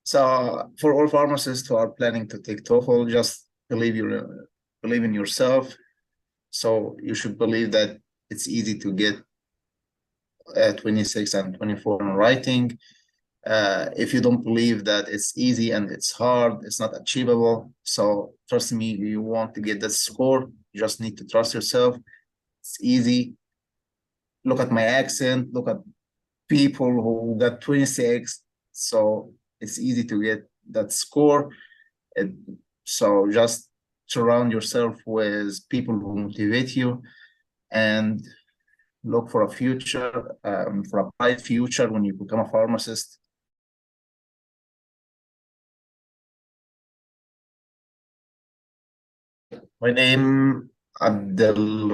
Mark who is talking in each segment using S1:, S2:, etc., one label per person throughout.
S1: So for all pharmacists who are planning to take TOEFL, just believe in yourself. So you should believe that it's easy to get 26 and 24 in writing. If you don't believe that it's easy and it's hard, it's not achievable. So trust me, you want to get that score, you just need to trust yourself. It's easy. Look at my accent, look at people who got 26. So it's easy to get that score. It, so just surround yourself with people who motivate you and look for a future, for a bright future when you become a pharmacist. My name Abdel,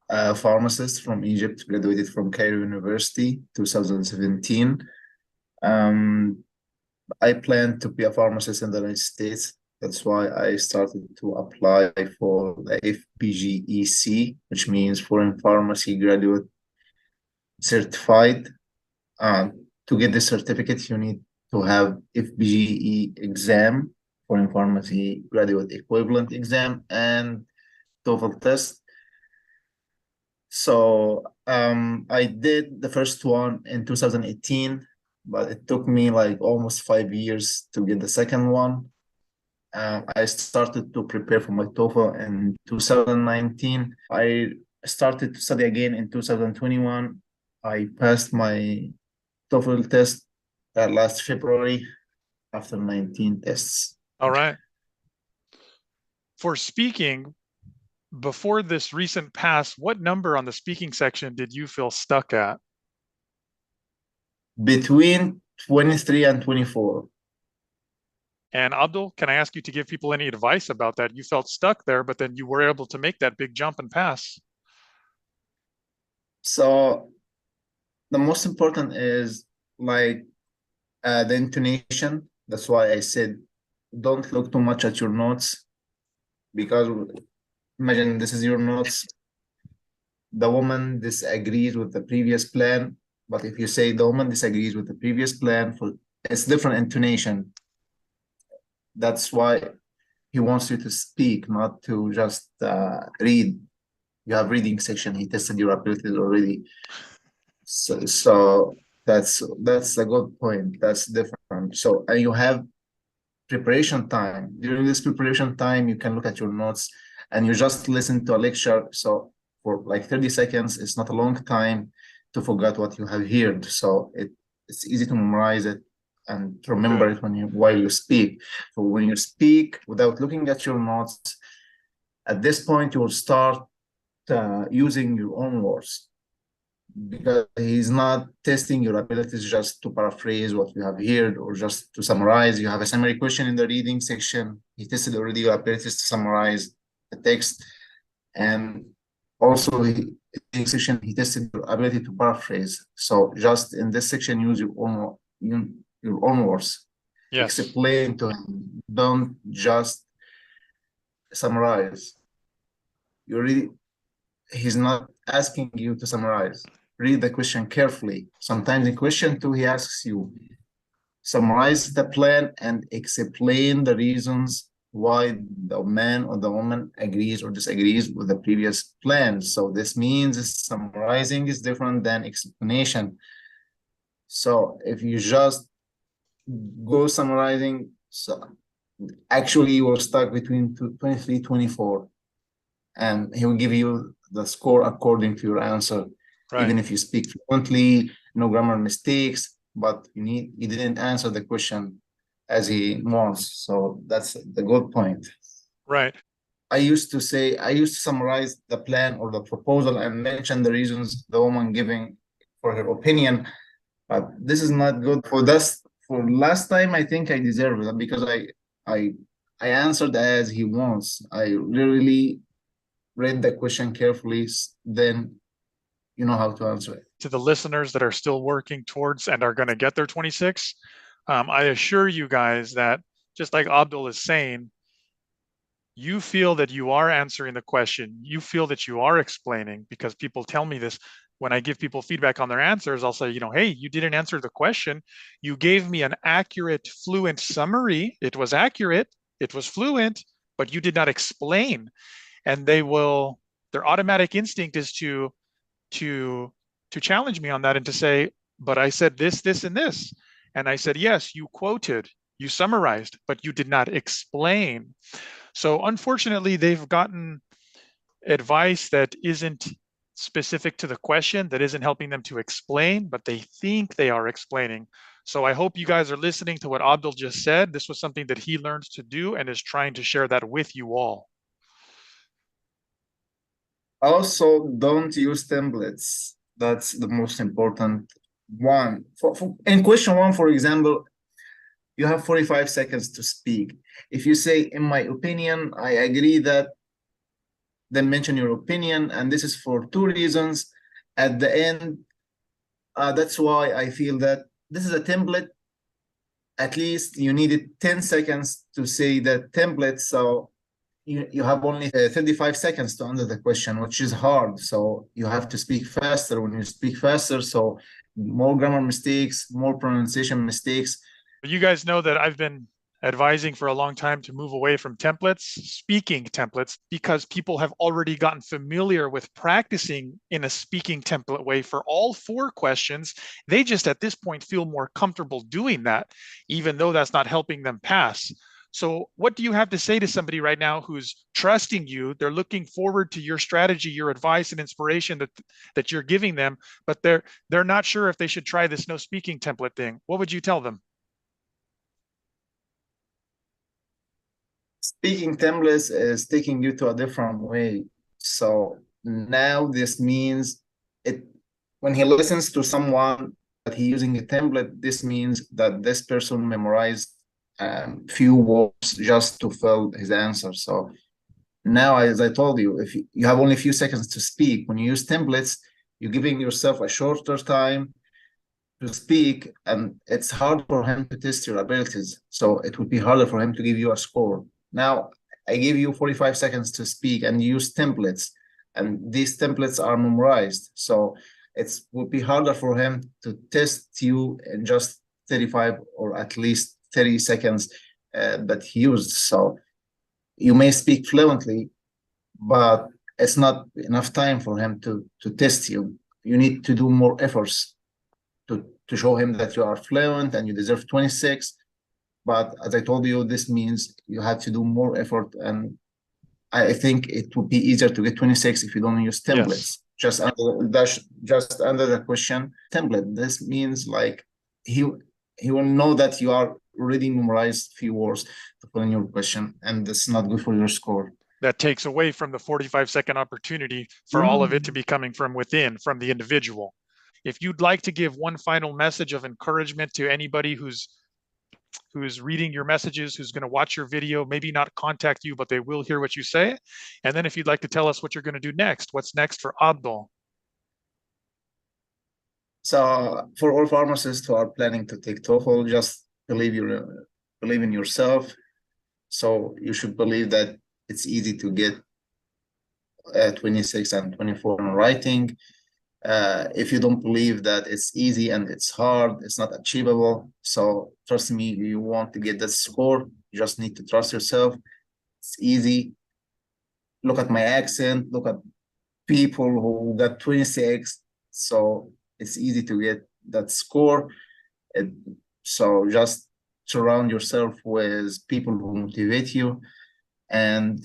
S1: a pharmacist from Egypt, graduated from Cairo University, 2017. Um, I plan to be a pharmacist in the United States. That's why I started to apply for the FPGEC, which means Foreign Pharmacy Graduate Certified. To get the certificate, you need to have FPGE exam, Foreign Pharmacy Graduate Equivalent exam, and TOEFL test. So I did the first one in 2018, but it took me like almost 5 years to get the second one. I started to prepare for my TOEFL in 2019. I started to study again in 2021. I passed my TOEFL test last February after 19 tests.
S2: All right. For speaking, before this recent pass, what number on the speaking section did you feel stuck at?
S1: Between 23 and 24.
S2: And Abdul, can I ask you to give people any advice about that? You felt stuck there, but then you were able to make that big jump and pass.
S1: So the most important is like the intonation. That's why I said don't look too much at your notes, because imagine this is your notes. The woman disagrees with the previous plan, but if you say the woman disagrees with the previous plan, it's different intonation. That's why he wants you to speak, not to just read. You have reading section. He tested your abilities already. So that's a good point. That's different. So and you have preparation time. During this preparation time, you can look at your notes and you just listen to a lecture. So for like 30 seconds, it's not a long time to forget what you have heard. So it's easy to memorize it and to remember it while you speak. So when you speak without looking at your notes, at this point you will start using your own words, because he's not testing your abilities just to paraphrase what you have heard or just to summarize. You have a summary question in the reading section. He tested already your abilities to summarize the text. And also in section, he tested your ability to paraphrase. So just in this section, use your own words.
S2: Yes.
S1: Explain to him. Don't just summarize. He's not asking you to summarize. Read the question carefully. Sometimes in question 2, he asks you, summarize the plan and explain the reasons why the man or the woman agrees or disagrees with the previous plan. So this means summarizing is different than explanation. So if you just go summarizing, so actually you are stuck between 23, 24, and he will give you the score according to your answer. Right. Even if you speak fluently, no grammar mistakes, but you didn't answer the question as he wants. So that's the good point.
S2: Right.
S1: I used to summarize the plan or the proposal and mention the reasons the woman giving for her opinion. But this is not good for this. For last time, I think I deserve it because I answered as he wants. I literally read the question carefully, then you know how to answer it.
S2: To the listeners that are still working towards and are going to get their 26, I assure you guys that just like Abdul is saying, you feel that you are answering the question, you feel that you are explaining, because people tell me this, when I give people feedback on their answers, I'll say, hey, you didn't answer the question. You gave me an accurate, fluent summary. It was accurate, it was fluent, but you did not explain. And their automatic instinct is to challenge me on that and to say, but I said this, this, and this. And I said, yes, you quoted, you summarized, but you did not explain. So unfortunately, they've gotten advice that isn't specific to the question, that isn't helping them to explain, but they think they are explaining. So I hope you guys are listening to what Abdel just said. This was something that he learned to do and is trying to share that with you all.
S1: Also, don't use templates. That's the most important one. In question one, for example, you have 45 seconds to speak. If you say, in my opinion, I agree that, then mention your opinion, and this is for two reasons. At the end, that's why I feel that this is a template. At least you needed 10 seconds to say that template, so you have only 35 seconds to answer the question, which is hard. So you have to speak faster. When you speak faster, so more grammar mistakes, more pronunciation mistakes.
S2: You guys know that I've been advising for a long time to move away from templates, speaking templates, because people have already gotten familiar with practicing in a speaking template way for all 4 questions. They just at this point feel more comfortable doing that, even though that's not helping them pass. So what do you have to say to somebody right now who's trusting you? They're looking forward to your strategy, your advice and inspiration that you're giving them, but they're not sure if they should try this no speaking template thing. What would you tell them?
S1: Speaking templates is taking you to a different way. So now this means it when he listens to someone that he's using a template, this means that this person memorized few words just to fill his answer. So now, as I told you, if you have only a few seconds to speak, when you use templates, you're giving yourself a shorter time to speak, and it's hard for him to test your abilities. So it would be harder for him to give you a score. Now, I give you 45 seconds to speak and use templates, and these templates are memorized. So it would be harder for him to test you in just 35 or at least 30 seconds that he used. So you may speak fluently, but it's not enough time for him to test you. You need to do more efforts to show him that you are fluent and you deserve 26. But as I told you, this means you have to do more effort. And I think it would be easier to get 26 if you don't use templates. Yes. Just under the question template. This means like he will know that you are already memorized few words to put in your question, and that's not good for your score.
S2: That takes away from the 45-second opportunity for all of it to be coming from within, from the individual. If you'd like to give one final message of encouragement to anybody who's reading your messages, who's going to watch your video, maybe not contact you, but they will hear what you say. And then if you'd like to tell us what you're going to do next, what's next for Abdel?
S1: So for all pharmacists who are planning to take TOEFL, just believe in yourself. So you should believe that it's easy to get 26 and 24 in writing. If you don't believe that it's easy and it's hard, it's not achievable. So trust me, you want to get that score, you just need to trust yourself. It's easy. Look at my accent, look at people who got 26. So it's easy to get that score. So just surround yourself with people who motivate you and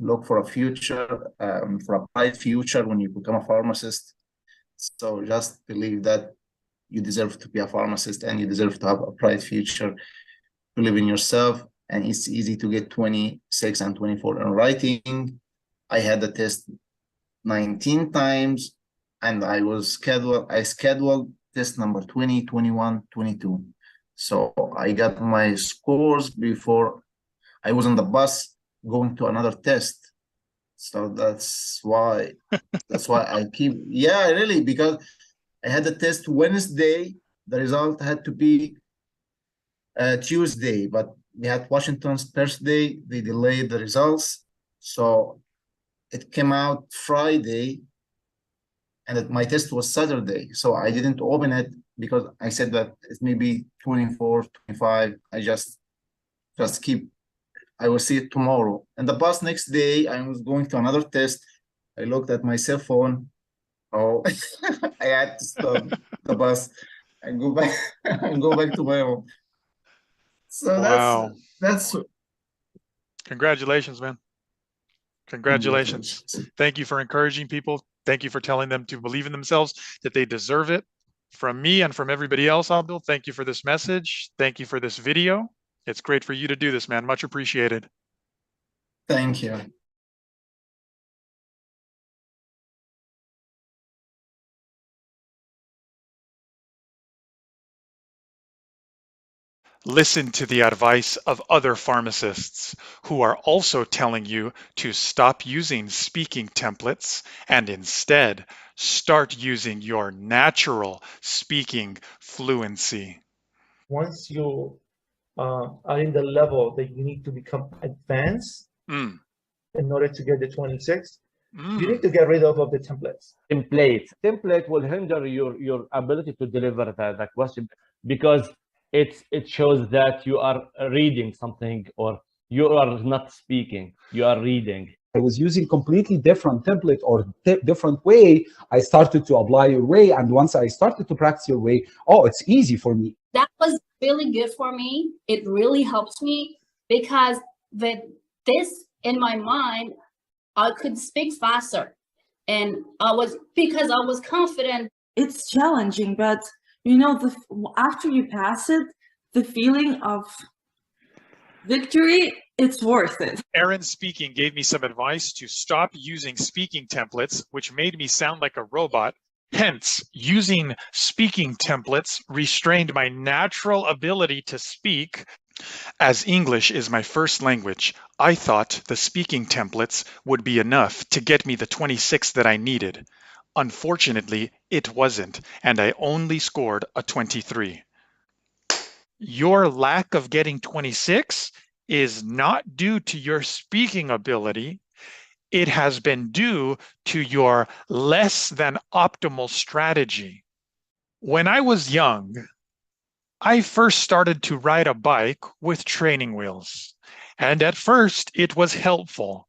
S1: look for a future, for a bright future when you become a pharmacist. So just believe that you deserve to be a pharmacist and you deserve to have a bright future. Believe in yourself, and it's easy to get 26 and 24 in writing. I had the test 19 times, and I scheduled test number 20, 21, 22. So I got my scores before I was on the bus going to another test. So that's why I keep, yeah, really, because I had the test Wednesday. The result had to be Tuesday, but we had Washington's birthday. They delayed the results. So it came out Friday. and my test was Saturday, so I didn't open it because I said that it may be 24, 25. I just keep. I will see it tomorrow. And the bus next day, I was going to another test. I looked at my cell phone. Oh, I had to stop the bus and go back and go back to my home. So
S2: Wow.
S1: that's
S2: Congratulations, man. Congratulations. Thank you for encouraging people. Thank you for telling them to believe in themselves, that they deserve it. From me and from everybody else, Abdel, thank you for this message. Thank you for this video. It's great for you to do this, man. Much appreciated.
S1: Thank you.
S2: Listen to the advice of other pharmacists who are also telling you to stop using speaking templates and instead start using your natural speaking fluency.
S3: Once you are in the level that you need to become advanced in order to get the 26, you need to get rid of the templates.
S4: Template will hinder your ability to deliver the question, because it shows that you are reading something, or you are not speaking, you are reading.
S5: I was using completely different template or different way. I started to apply your way, and once I started to practice your way, oh, it's easy for me.
S6: That was really good for me. It really helps me, because with this in my mind, I could speak faster, and because I was confident.
S7: It's challenging, but you know, after you pass it, the feeling of victory, it's worth it.
S2: Aaron Speaking gave me some advice to stop using speaking templates, which made me sound like a robot. Hence, using speaking templates restrained my natural ability to speak. As English is my first language, I thought the speaking templates would be enough to get me the 26 that I needed. Unfortunately, it wasn't, and I only scored a 23. Your lack of getting 26 is not due to your speaking ability. It has been due to your less than optimal strategy. When I was young, I first started to ride a bike with training wheels, and at first it was helpful.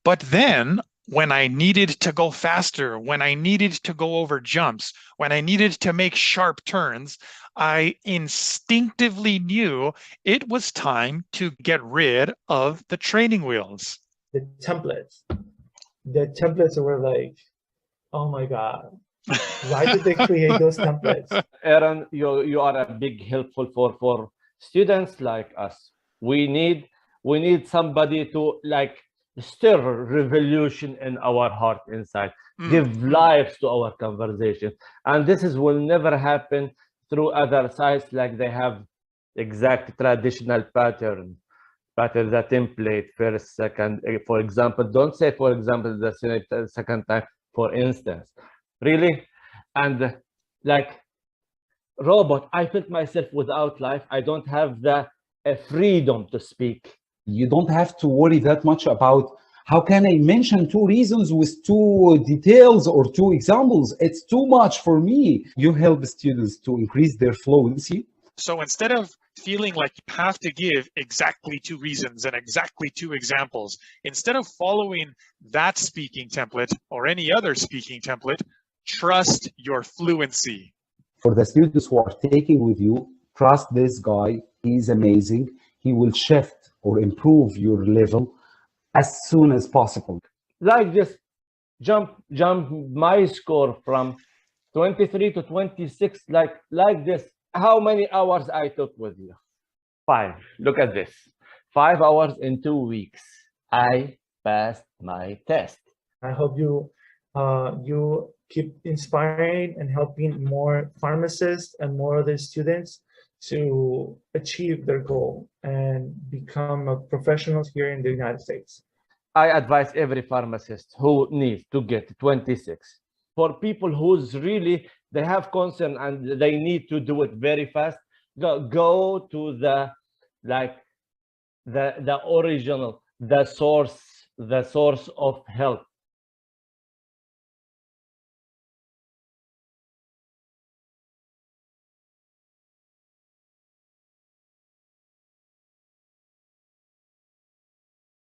S2: But then, when I needed to go faster, when I needed to go over jumps, when I needed to make sharp turns, I instinctively knew it was time to get rid of the training wheels.
S3: The templates were like, oh my God, why did they create those templates?
S4: Aaron, you are a big helpful for students like us. We need somebody to like stir revolution in our heart inside, give life to our conversation, and this will never happen through other sites, like they have exact traditional pattern, the template, first, second. For example, don't say for example the second time, for instance, really. And like robot, I felt myself without life. I don't have the freedom to speak.
S5: You don't have to worry that much about how can I mention 2 reasons with 2 details or 2 examples. It's too much for me. You help students to increase their fluency.
S2: So instead of feeling like you have to give exactly 2 reasons and exactly 2 examples, instead of following that speaking template or any other speaking template, trust your fluency.
S5: For the students who are taking with you, trust this guy. He's amazing. He will shift or improve your level as soon as possible.
S4: Like just jump my score from 23 to 26, like this. How many hours I took with you? 5. Look at this. 5 hours in 2 weeks. I passed my test.
S3: I hope you keep inspiring and helping more pharmacists and more other students to achieve their goal and become professionals here in the United States.
S4: I advise every pharmacist who needs to get 26. For people who's really, they have concern and they need to do it very fast, go to the original, the source of help.